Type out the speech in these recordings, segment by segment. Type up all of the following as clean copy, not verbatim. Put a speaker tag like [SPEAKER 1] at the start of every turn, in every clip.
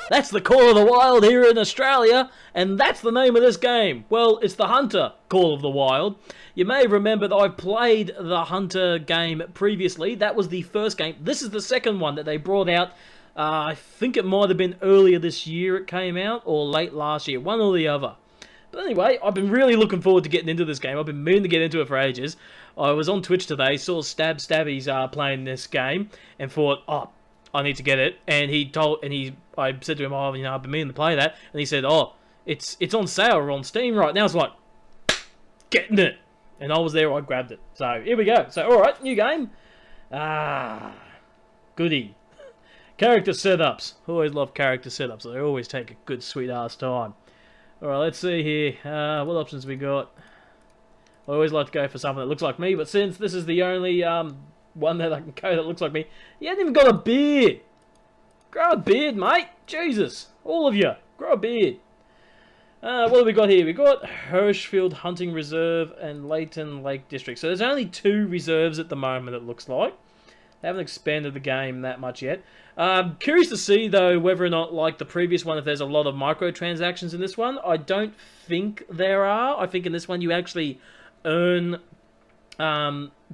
[SPEAKER 1] That's the Call of the Wild here in Australia, and that's the name of this game. Well, it's the Hunter Call of the Wild. You may remember that I played the Hunter game previously. That was the first game. This is the second one that they brought out. I think it might have been earlier this year it came out, or late last year, one or the other. But anyway, I've been really looking forward to getting into this game. I've been meaning to get into it for ages. I was on Twitch today, saw Stabby's playing this game, and thought, oh, I need to get it. And I said to him, oh, you know, I've been meaning to play that. And he said, oh, it's on sale on Steam right now. It's like, getting it. And I was there, I grabbed it. So, here we go. So, alright, new game. Goody. Character setups. Always love character setups. They always take a good, sweet-ass time. Alright, let's see here. What options we got? I always like to go for something that looks like me, but since this is the only one that I can go that looks like me, he hasn't even got a beard. Grow a beard, mate. Jesus. All of you. Grow a beard. What have we got here? We've got Hirschfield Hunting Reserve and Leighton Lake District. So there's only 2 reserves at the moment, it looks like. They haven't expanded the game that much yet. Curious to see, though, whether or not, like the previous one, if there's a lot of microtransactions in this one. I don't think there are. I think in this one you actually earn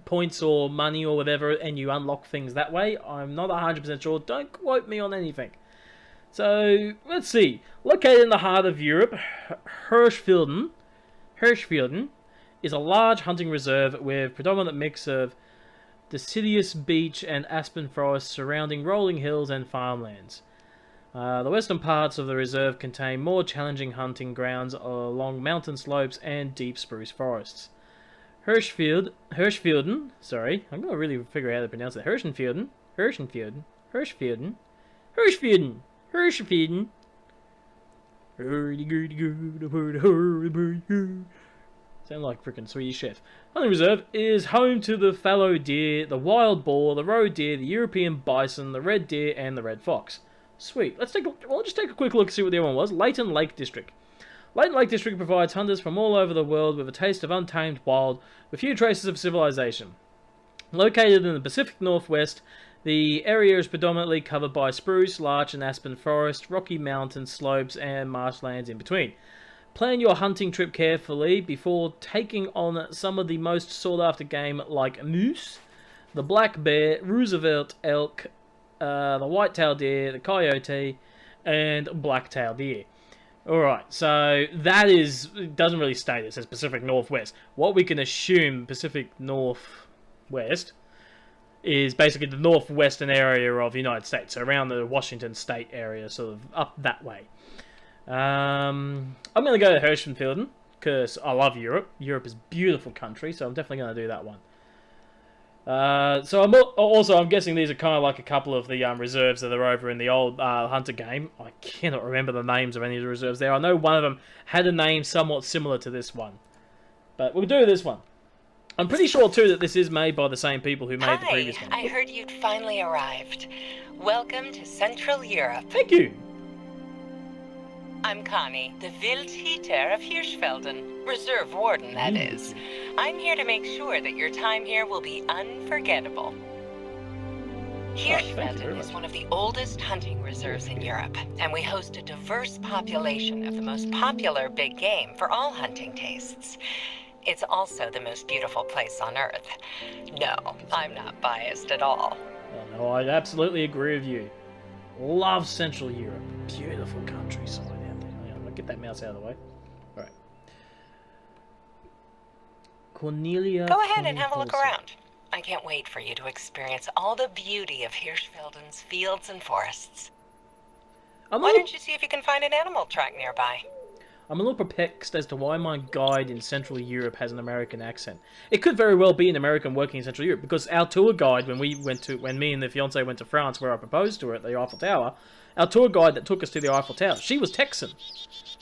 [SPEAKER 1] points or money or whatever, and you unlock things that way. I'm not 100% sure. Don't quote me on anything. So, let's see. Located in the heart of Europe, Hirschfelden is a large hunting reserve with predominant mix of deciduous beech and aspen forests surrounding rolling hills and farmlands. The western parts of the reserve contain more challenging hunting grounds along mountain slopes and deep spruce forests. Hirschfelden, sorry, I'm going to really figure out how to pronounce it. Hirschfelden. Sound like freaking Swedish chef. Hunting Reserve is home to the fallow deer, the wild boar, the roe deer, the European bison, the red deer, and the red fox. Sweet. Let's just take a quick look and see what the other one was. Leighton Lake District. Leighton Lake District provides hunters from all over the world with a taste of untamed wild, with few traces of civilization. Located in the Pacific Northwest, the area is predominantly covered by spruce, larch, and aspen forest, rocky mountain slopes, and marshlands in between. Plan your hunting trip carefully before taking on some of the most sought-after game like moose, the black bear, Roosevelt elk, the white-tailed deer, the coyote, and black-tailed deer. Alright, so that it doesn't really state it says Pacific Northwest. What we can assume Pacific Northwest is basically the northwestern area of the United States, so around the Washington state area, sort of up that way. I'm going to go to Hirschfelden, because I love Europe. Europe is a beautiful country, so I'm definitely going to do that one. So I'm guessing these are kind of like a couple of the reserves that are over in the old Hunter game. I cannot remember the names of any of the reserves there. I know one of them had a name somewhat similar to this one. But we'll do this one. I'm pretty sure, too, that this is made by the same people who made the previous one.
[SPEAKER 2] I heard you'd finally arrived. Welcome to Central Europe.
[SPEAKER 1] Thank you.
[SPEAKER 2] I'm Connie, the Wildhüter of Hirschfelden. Reserve warden, that is. I'm here to make sure that your time here will be unforgettable. Hirschfelden is one of the oldest hunting reserves in Europe, and we host a diverse population of the most popular big game for all hunting tastes. It's also the most beautiful place on Earth. No, I'm not biased at all.
[SPEAKER 1] Oh, no, I absolutely agree with you. Love Central Europe. Beautiful countryside out there. I'm going to get that mouse out of the way. Alright. Cornelia...
[SPEAKER 2] Go ahead and have a look around. I can't wait for you to experience all the beauty of Hirschfelden's fields and forests. Why don't you see if you can find an animal track nearby?
[SPEAKER 1] I'm a little perplexed as to why my guide in Central Europe has an American accent. It could very well be an American working in Central Europe, because our tour guide, when me and the fiancé went to France, where I proposed to her at the Eiffel Tower, our tour guide that took us to the Eiffel Tower, she was Texan.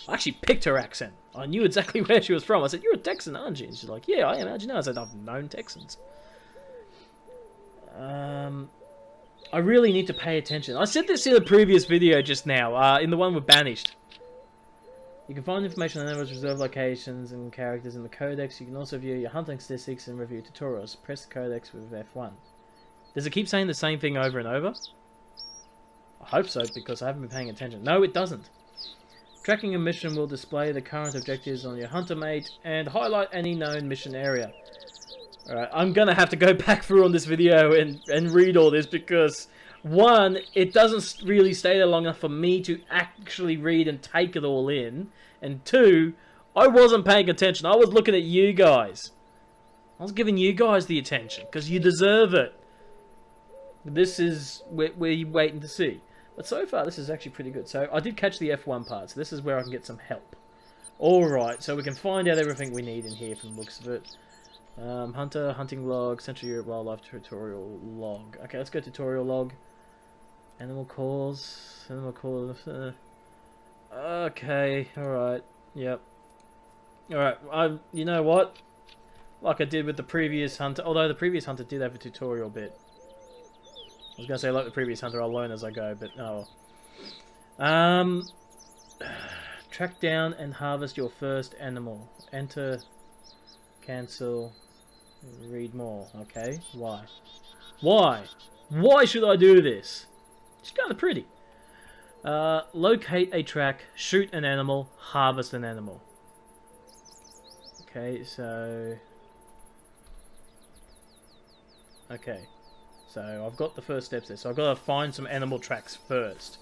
[SPEAKER 1] I actually picked her accent. I knew exactly where she was from. I said, "You're a Texan, aren't you?" And she's like, "Yeah, I am. How'd you know?" I said, "I've known Texans." I really need to pay attention. I said this in a previous video just now, in the one with Banished. You can find information on animals, reserve locations, and characters in the codex. You can also view your hunting statistics and review tutorials. Press the codex with F1. Does it keep saying the same thing over and over? I hope so, because I haven't been paying attention. No, it doesn't. Tracking a mission will display the current objectives on your hunter mate and highlight any known mission area. Alright, I'm gonna have to go back through on this video and read all this because, one, it doesn't really stay there long enough for me to actually read and take it all in. And two, I wasn't paying attention. I was looking at you guys. I was giving you guys the attention because you deserve it. This is where you're waiting to see. But so far, this is actually pretty good. So I did catch the F1 part, so this is where I can get some help. Alright, so we can find out everything we need in here from the looks of it. Hunter, hunting log, Central Europe wildlife tutorial log. Okay, let's go tutorial log. Animal calls. Okay, alright. Yep. Alright, you know what? Like I did with the previous hunter, although the previous hunter did have a tutorial bit. I was going to say, like the previous hunter, I'll learn as I go, but oh well. Track down and harvest your first animal. Enter, cancel, read more. Okay, why? Why? Why should I do this? It's kind of pretty. Locate a track, shoot an animal, harvest an animal. Okay, so... Okay. So I've got the first steps there. So I've got to find some animal tracks first.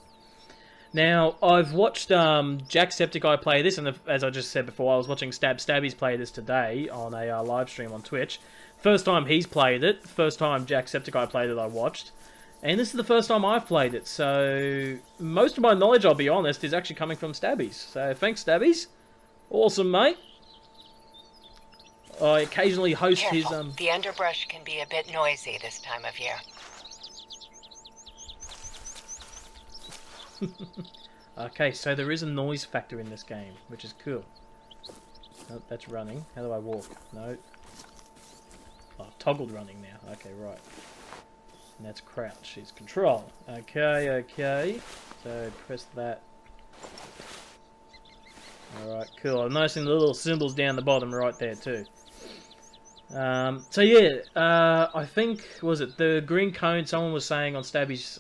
[SPEAKER 1] Now, I've watched Jacksepticeye play this, and as I just said before, I was watching Stabby's play this today on a live stream on Twitch. First time he's played it, first time Jacksepticeye played it I watched, and this is the first time I've played it, so most of my knowledge, I'll be honest, is actually coming from Stabby's. So thanks, Stabby's. Awesome, mate. I occasionally host
[SPEAKER 2] Careful.
[SPEAKER 1] his...
[SPEAKER 2] The underbrush can be a bit noisy this time of year.
[SPEAKER 1] Okay, so there is a noise factor in this game, which is cool. Oh, that's running. How do I walk? No. Oh, I've toggled running now. Okay, right. And that's crouch. Is control. Okay. So press that. Alright, cool. I'm noticing the little symbols down the bottom right there too. So yeah, I think, was it the green cone, someone was saying on Stabby's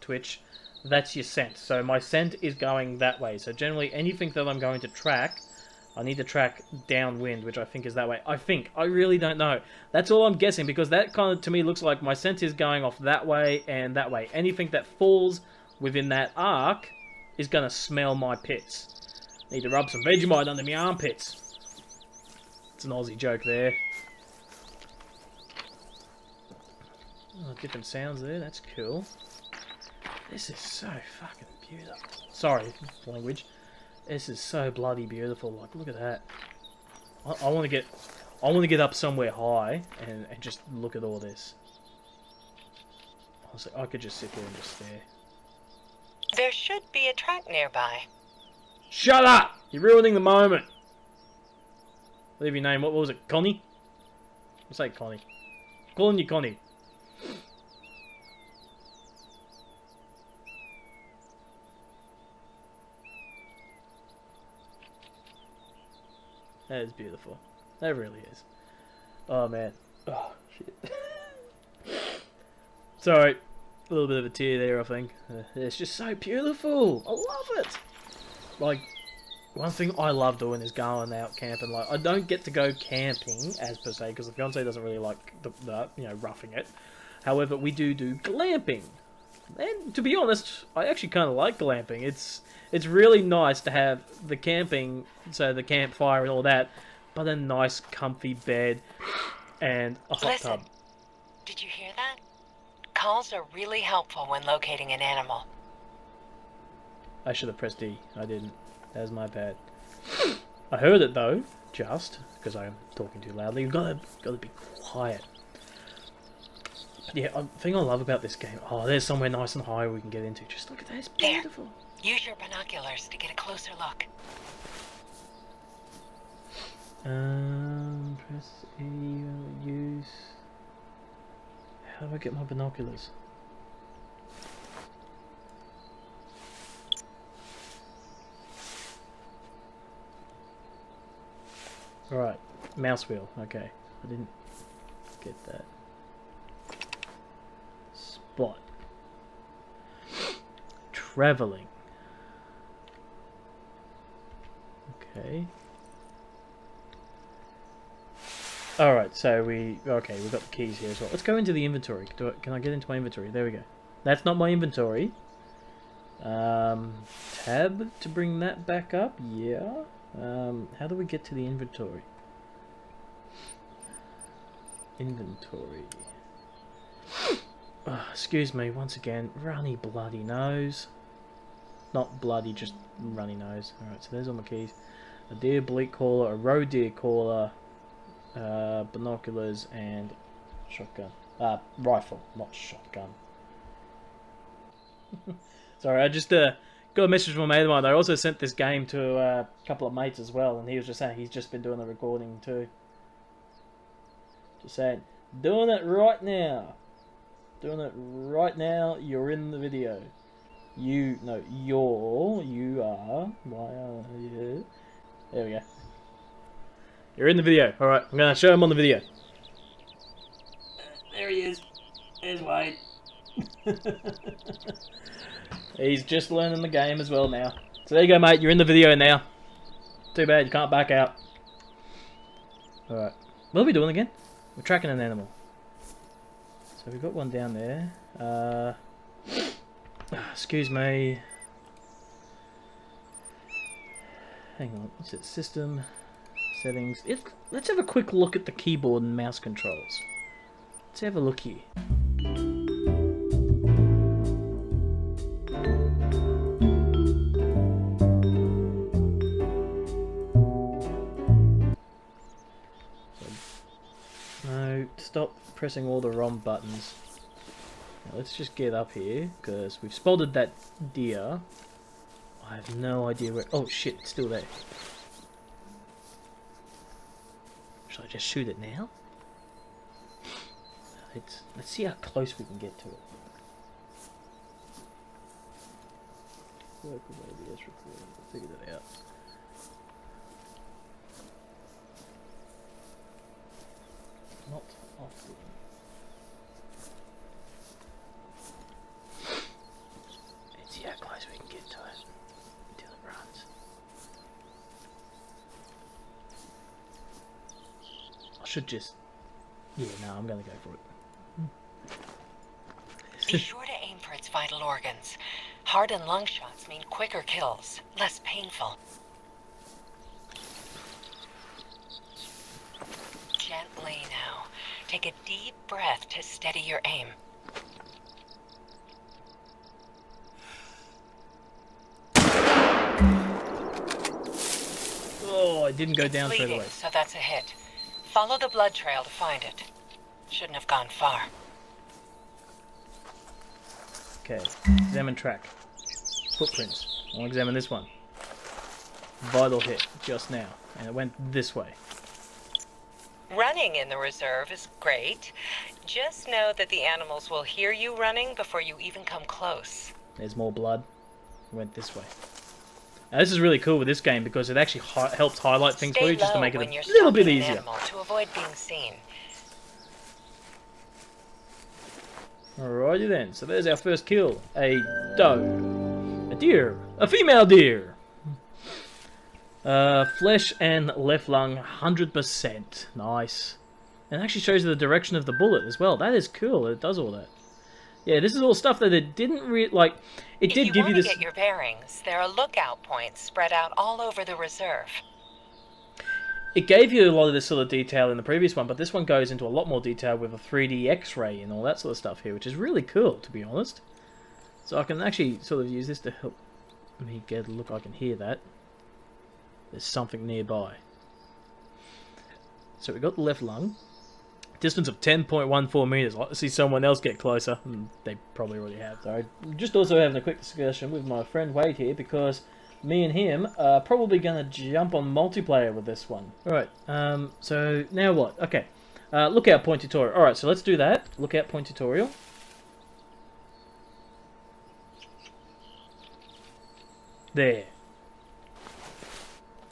[SPEAKER 1] Twitch, that's your scent. So my scent is going that way. So generally anything that I'm going to track, I need to track downwind, which I think is that way. I really don't know. That's all I'm guessing, because that kind of, to me, looks like my scent is going off that way and that way. Anything that falls within that arc is going to smell my pits. Need to rub some Vegemite under my armpits. It's an Aussie joke there. Oh, different sounds there, that's cool. This is so fucking beautiful. Sorry, language. This is so bloody beautiful. Like, look at that. I want to get up somewhere high and just look at all this. Honestly, I could just sit there and just stare.
[SPEAKER 2] There should be a track nearby.
[SPEAKER 1] Shut up! You're ruining the moment. Leave your name. What was it? Connie? I'll say Connie. Calling you Connie. That is beautiful. That really is. Oh man. Oh shit. Sorry. A little bit of a tear there, I think. It's just so beautiful. I love it. Like, one thing I love doing is going out camping. Like, I don't get to go camping as per se because the fiance doesn't really like the roughing it. However, we do glamping. And to be honest, I actually kind of like glamping. It's really nice to have the camping, so the campfire and all that, but a nice comfy bed and a hot tub.
[SPEAKER 2] Did you hear that? Calls are really helpful when locating an animal.
[SPEAKER 1] I should have pressed D. I didn't. That was my bad. I heard it though, just because I'm talking too loudly. You've got to be quiet. But yeah, the thing I love about this game. Oh, there's somewhere nice and high we can get into. Just look at that. It's beautiful.
[SPEAKER 2] There. Use your binoculars to get a closer look.
[SPEAKER 1] Press E. Use. How do I get my binoculars? Right, mouse wheel. Okay, I didn't get that. Spot. traveling. Okay. Alright, so we've got the keys here as well. Let's go into the inventory. Can I get into my inventory? There we go. That's not my inventory. Tab to bring that back up? Yeah. How do we get to the inventory? Inventory. Oh, excuse me, once again. Runny bloody nose. Not bloody, just runny nose. Alright, so there's all my keys. A deer bleak caller, a roe deer caller, binoculars, and shotgun. Rifle, not shotgun. Sorry, I just got a message from a mate of mine. I also sent this game to a couple of mates as well, and he was just saying he's just been doing the recording too. Just saying, doing it right now. Doing it right now, you're in the video. You are. Why are you? There we go. You're in the video. Alright, I'm going to show him on the video. There he is. There's Wade. He's just learning the game as well now. So there you go, mate. You're in the video now. Too bad you can't back out. Alright. What are we doing again? We're tracking an animal. So we've got one down there. Excuse me. Hang on. What's it? System. Settings. Let's have a quick look at the keyboard and mouse controls. Let's have a look here. No, stop pressing all the wrong buttons. Now let's just get up here, because we've spotted that deer. I have no idea where... Oh shit, it's still there. Should I just shoot it now? Let's see how close we can get to it. Work with ABS recording, we'll figure that out. Not often. Let's see how close we can get to it until it runs. I should just... Yeah, no, I'm gonna go for it.
[SPEAKER 2] Be sure to aim for its vital organs. Heart and lung shots mean quicker kills, less painful. Gently now. Take a deep breath to steady your aim.
[SPEAKER 1] Oh, it didn't go down straight
[SPEAKER 2] Bleeding,
[SPEAKER 1] away.
[SPEAKER 2] so that's a hit. Follow the blood trail to find it. Shouldn't have gone far.
[SPEAKER 1] Okay, examine track. Footprints. I'll examine this one. Vital hit, just now. And it went this way.
[SPEAKER 2] Running in the reserve is great. Just know that the animals will hear you running before you even come close.
[SPEAKER 1] There's more blood. It went this way. Now, this is really cool with this game because it actually helps highlight things for you just to make it a little bit easier.
[SPEAKER 2] To avoid being seen.
[SPEAKER 1] Alrighty then, so there's our first kill. A doe. A deer. A female deer. Flesh and left lung, 100%. Nice. And it actually shows you the direction of the bullet as well. That is cool, it does all that. Yeah, this is all stuff that it didn't like... It did give you this...
[SPEAKER 2] If you want to get your bearings, there are lookout points spread out all over the reserve.
[SPEAKER 1] It gave you a lot of this sort of detail in the previous one, but this one goes into a lot more detail with a 3D X-ray and all that sort of stuff here, which is really cool, to be honest. So I can actually sort of use this to help me get a look. I can hear that. There's something nearby. So we got the left lung. Distance of 10.14 meters. I'd like to see someone else get closer. They probably already have, though. Just also having a quick discussion with my friend Wade here, because me and him are probably going to jump on multiplayer with this one. Alright, so now what? Okay, lookout point tutorial. Alright, so let's do that. Lookout point tutorial. There.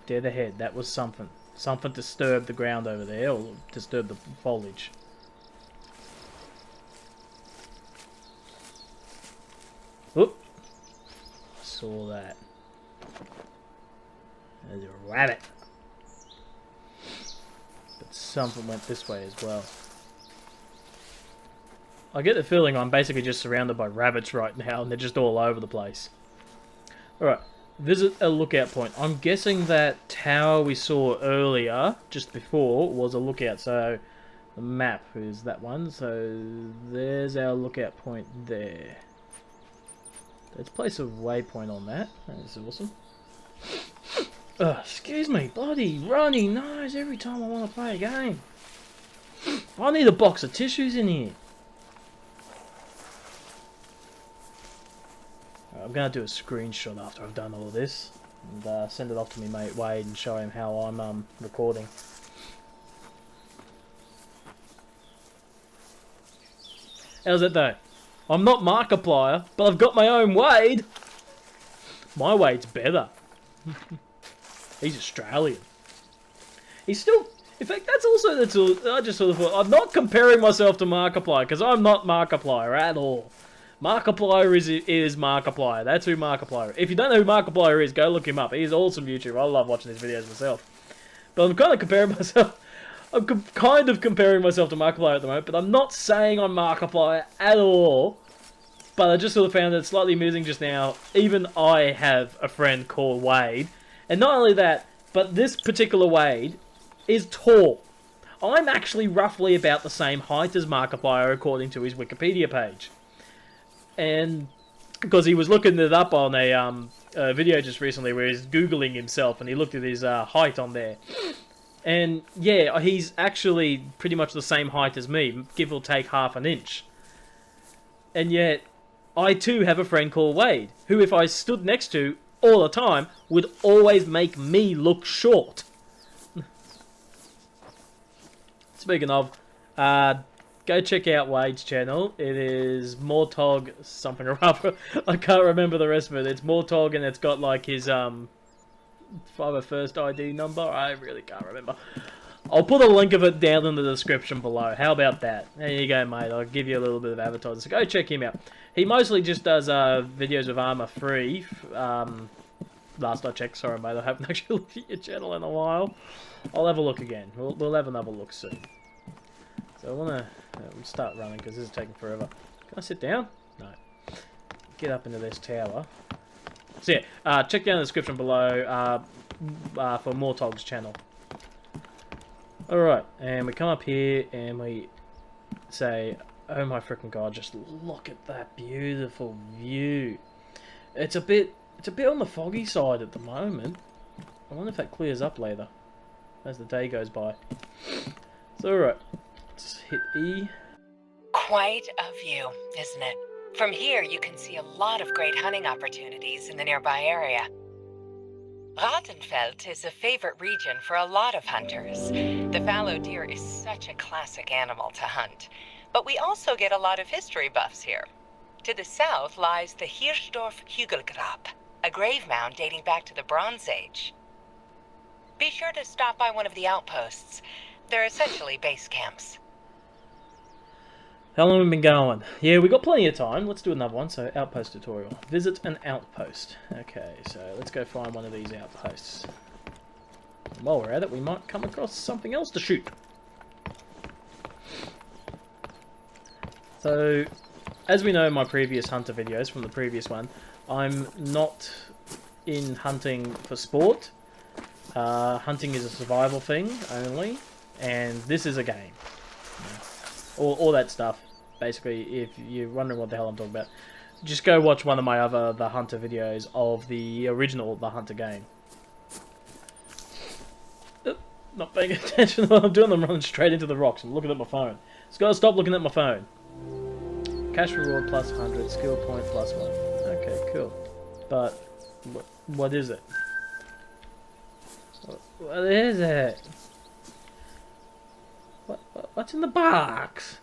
[SPEAKER 1] Dead ahead. That was something. Something disturbed the ground over there, or disturbed the foliage. Oop. saw that. There's a rabbit. But something went this way as well. I get the feeling I'm basically just surrounded by rabbits right now, and they're just all over the place. Alright, visit a lookout point. I'm guessing that tower we saw earlier, just before, was a lookout. So, the map is that one. So, there's our lookout point there. Let's place a waypoint on that. That's awesome. Excuse me, bloody runny nose every time I want to play a game. I need a box of tissues in here. I'm going to do a screenshot after I've done all of this. And send it off to me mate Wade and show him how I'm recording. How's it though? I'm not Markiplier, but I've got my own Wade. My Wade's better. He's Australian. He's still... In fact, that's I just sort of thought... I'm not comparing myself to Markiplier, because I'm not Markiplier at all. Markiplier is Markiplier. That's who Markiplier is. If you don't know who Markiplier is, go look him up. He's awesome YouTuber. I love watching his videos myself. But I'm kind of comparing myself... I'm kind of comparing myself to Macleod at the moment, but I'm not saying I'm Markiplier at all. But I just sort of found it slightly amusing just now. Even I have a friend called Wade. And not only that, but this particular Wade is tall. I'm actually roughly about the same height as Markiplier according to his Wikipedia page. And because he was looking it up on a video just recently where he's Googling himself and he looked at his height on there. And yeah, he's actually pretty much the same height as me, give or take half an inch. And yet, I too have a friend called Wade, who if I stood next to all the time, would always make me look short. Speaking of, go check out Wade's channel. It is Mortog something or other. I can't remember the rest of it. It's Mortog and it's got like his Fiverr First ID number. I really can't remember. I'll put a link of it down in the description below. How about that? There you go, mate. I'll give you a little bit of advertising. So go check him out. He mostly just does videos with armor free. Last I checked, sorry, mate. I haven't actually looked at your channel in a while. I'll have a look again. We'll have another look soon. So I want to start running because this is taking forever. Can I sit down? No. Get up into this tower. So yeah, check down the description below for Mortog's channel. Alright, and we come up here and we say, oh my freaking god, just look at that beautiful view. It's a bit on the foggy side at the moment. I wonder if that clears up later as the day goes by. So alright, let's hit E.
[SPEAKER 2] Quite a view, isn't it? From here, you can see a lot of great hunting opportunities in the nearby area. Rattenfeld is a favorite region for a lot of hunters. The fallow deer is such a classic animal to hunt, but we also get a lot of history buffs here. To the south lies the Hirschdorf Hügelgrab, a grave mound dating back to the Bronze Age. Be sure to stop by one of the outposts. They're essentially base camps.
[SPEAKER 1] How long have we been going? Yeah, we got plenty of time. Let's do another one. So, outpost tutorial. Visit an outpost. Okay, so let's go find one of these outposts. And while we're at it, we might come across something else to shoot. So, as we know in my previous hunter videos from the previous one, I'm not in hunting for sport. Hunting is a survival thing only, and this is a game. All that stuff. Basically, if you're wondering what the hell I'm talking about, just go watch one of my other The Hunter videos of the original The Hunter game. Not paying attention to what I'm doing, I'm running straight into the rocks. I'm looking at my phone. Just gotta stop looking at my phone. Cash reward plus 100, skill point plus 1. Okay, cool. But, what is it? What is it? What's in the box?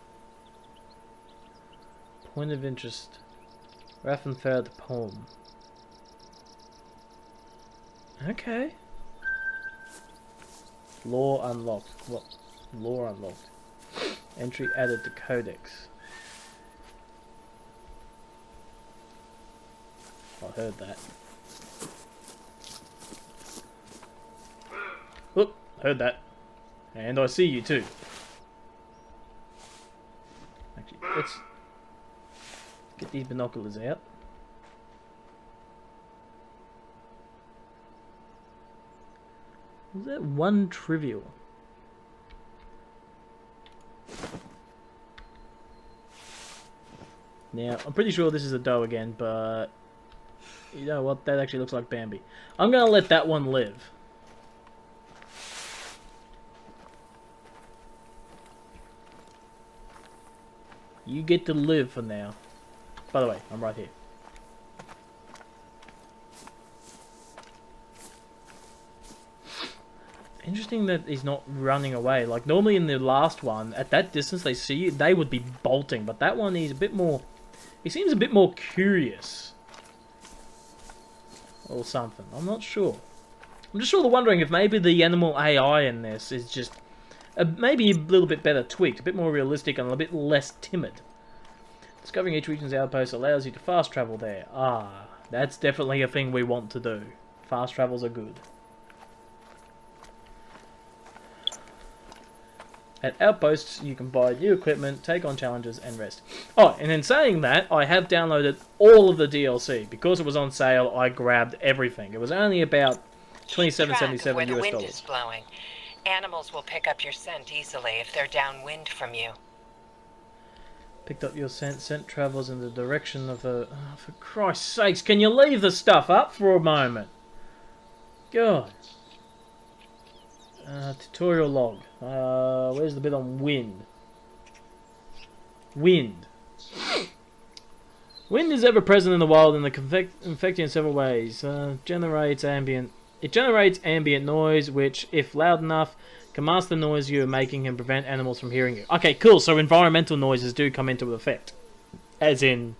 [SPEAKER 1] Point of interest. Raffenfeld poem. Okay. Lore unlocked. What? Lore unlocked. Entry added to codex. I heard that. Heard that. And I see you too. Actually, let's get these binoculars out. Was that one trivial? Now, I'm pretty sure this is a doe again, but you know what? That actually looks like Bambi. I'm going to let that one live. You get to live for now. By the way, I'm right here. Interesting that he's not running away. Like, normally in the last one, at that distance they see you, they would be bolting. But that one, he's a bit more... He seems a bit more curious. Or something. I'm not sure. I'm just sort of wondering if maybe the animal AI in this is just... maybe a little bit better tweaked. A bit more realistic and a bit less timid. Discovering each region's outpost allows you to fast travel there. Ah, that's definitely a thing we want to do. Fast travels are good. At outposts, you can buy new equipment, take on challenges, and rest. Oh, and in saying that, I have downloaded all of the DLC. Because it was on sale, I grabbed everything. It was only about $27.77
[SPEAKER 2] where the
[SPEAKER 1] US
[SPEAKER 2] wind
[SPEAKER 1] dollars.
[SPEAKER 2] is blowing. Animals will pick up your scent easily if they're downwind from you.
[SPEAKER 1] Picked up your scent. Scent travels in the direction of a... Oh, for Christ's sakes, can you leave the stuff up for a moment? God. Tutorial log. Where's the bit on wind? Wind. Wind is ever present in the wild and infecting in several ways. It generates ambient noise, which, if loud enough, can mask the noise you are making and prevent animals from hearing you. Okay, cool. So environmental noises do come into effect, as in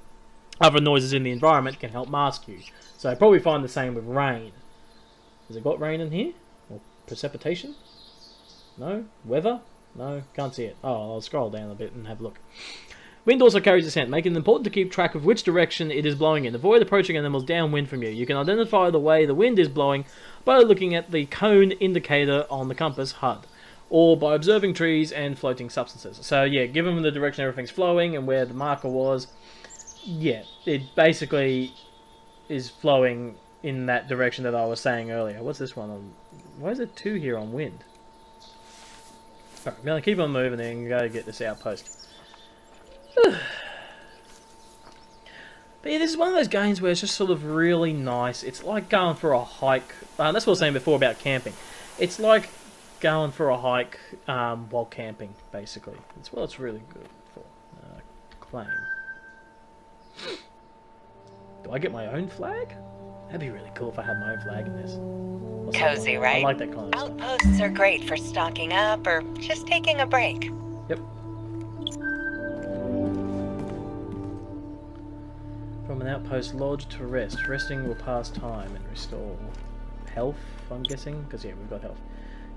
[SPEAKER 1] other noises in the environment can help mask you. So I probably find the same with rain. Has it got rain in here? Or precipitation? No? Weather? No? Can't see it. Oh, I'll scroll down a bit and have a look. Wind also carries a scent, making it important to keep track of which direction it is blowing in. Avoid approaching animals downwind from you. You can identify the way the wind is blowing by looking at the cone indicator on the compass HUD, or by observing trees and floating substances. So yeah, given the direction everything's flowing and where the marker was, yeah, it basically is flowing in that direction that I was saying earlier. What's this one on? Why is it 2 here on wind? Alright, I'm going to keep on moving and go get this outpost. But yeah, this is one of those games where it's just sort of really nice. It's like going for a hike. That's what I was saying before about camping. It's like going for a hike while camping, basically. It's what it's really good for. Claim. Do I get my own flag? That'd be really cool if I had my own flag in this.
[SPEAKER 2] Cozy, right?
[SPEAKER 1] I like that kind of stuff.
[SPEAKER 2] Outposts are great for stocking up or just taking a break.
[SPEAKER 1] Yep. From an outpost lodge to rest. Resting will pass time and restore health, I'm guessing. Because, yeah, we've got health.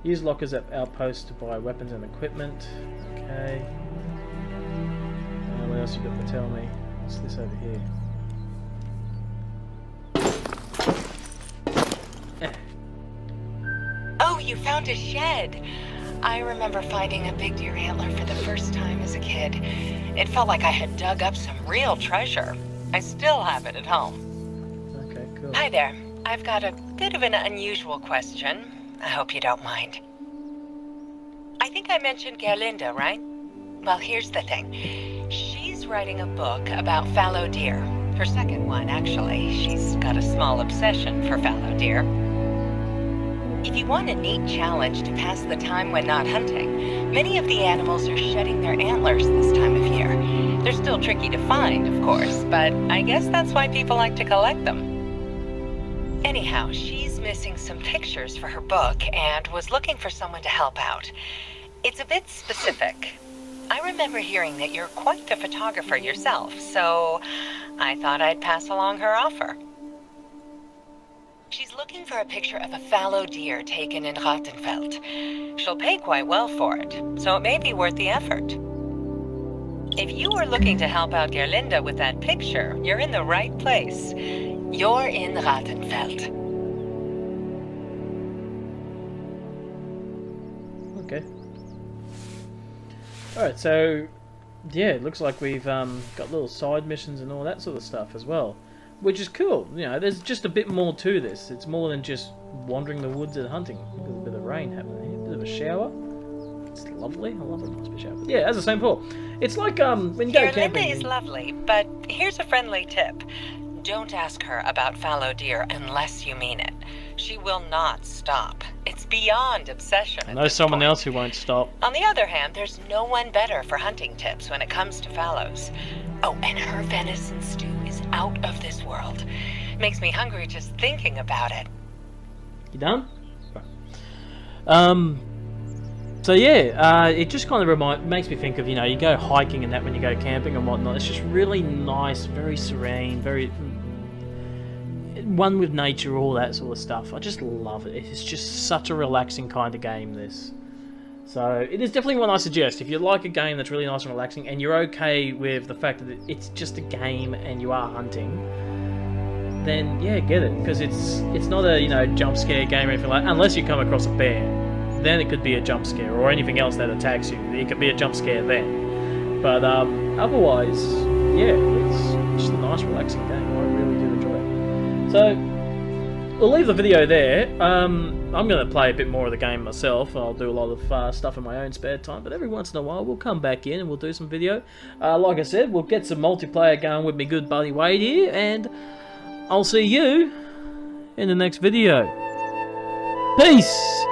[SPEAKER 1] Use lockers at outposts to buy weapons and equipment. Okay. What else you got to tell me? What's this over here?
[SPEAKER 2] Oh, you found a shed. I remember finding a big deer antler for the first time as a kid. It felt like I had dug up some real treasure. I still have it at home.
[SPEAKER 1] Okay, cool.
[SPEAKER 2] Hi there. I've got a bit of an unusual question. I hope you don't mind. I think I mentioned Gerlinda, right? Well, here's the thing. She's writing a book about fallow deer. Her second one, actually. She's got a small obsession for fallow deer. If you want a neat challenge to pass the time when not hunting, many of the animals are shedding their antlers this time of year. They're still tricky to find, of course, but I guess that's why people like to collect them. Anyhow, she's missing some pictures for her book and was looking for someone to help out. It's a bit specific. I remember hearing that you're quite the photographer yourself, so I thought I'd pass along her offer. She's looking for a picture of a fallow deer taken in Rattenfeld. She'll pay quite well for it, so it may be worth the effort. If you were looking to help out Gerlinda with that picture, you're in the right place. You're in Rattenfeld.
[SPEAKER 1] okay. Alright, so yeah, it looks like we've got little side missions and all that sort of stuff as well, which is cool. You know, there's just a bit more to this. It's more than just wandering the woods and hunting. There's a bit of rain happening here, a bit of a shower. It's lovely. I love a nice bit of shower. But yeah, as I was saying before, it's like when you go
[SPEAKER 2] Your
[SPEAKER 1] camping.
[SPEAKER 2] Linda is lovely, but here's a friendly tip. Don't ask her about fallow deer unless you mean it. She will not stop. It's beyond obsession.
[SPEAKER 1] I know someone else who won't stop.
[SPEAKER 2] On the other hand, there's no one better for hunting tips when it comes to fallows. Oh, and her venison stew is out of this world. Makes me hungry just thinking about it.
[SPEAKER 1] You done? So yeah, it just kind of makes me think of, you know, you go hiking and that when you go camping and whatnot. It's just really nice, very serene, very one with nature, all that sort of stuff. I just love it. It's just such a relaxing kind of game, this. So it is definitely one I suggest. If you like a game that's really nice and relaxing and you're okay with the fact that it's just a game and you are hunting, then yeah, get it. Because it's not a, you know, jump scare game or anything like that, unless you come across a bear. Then it could be a jump scare, or anything else that attacks you. It could be a jump scare then. But otherwise, yeah, it's just a nice relaxing game. I really do enjoy it. So we'll leave the video there. I'm going to play a bit more of the game myself. I'll do a lot of stuff in my own spare time, but every once in a while we'll come back in and we'll do some video. Like I said, we'll get some multiplayer going with me good buddy Wade here, and I'll see you in the next video. Peace!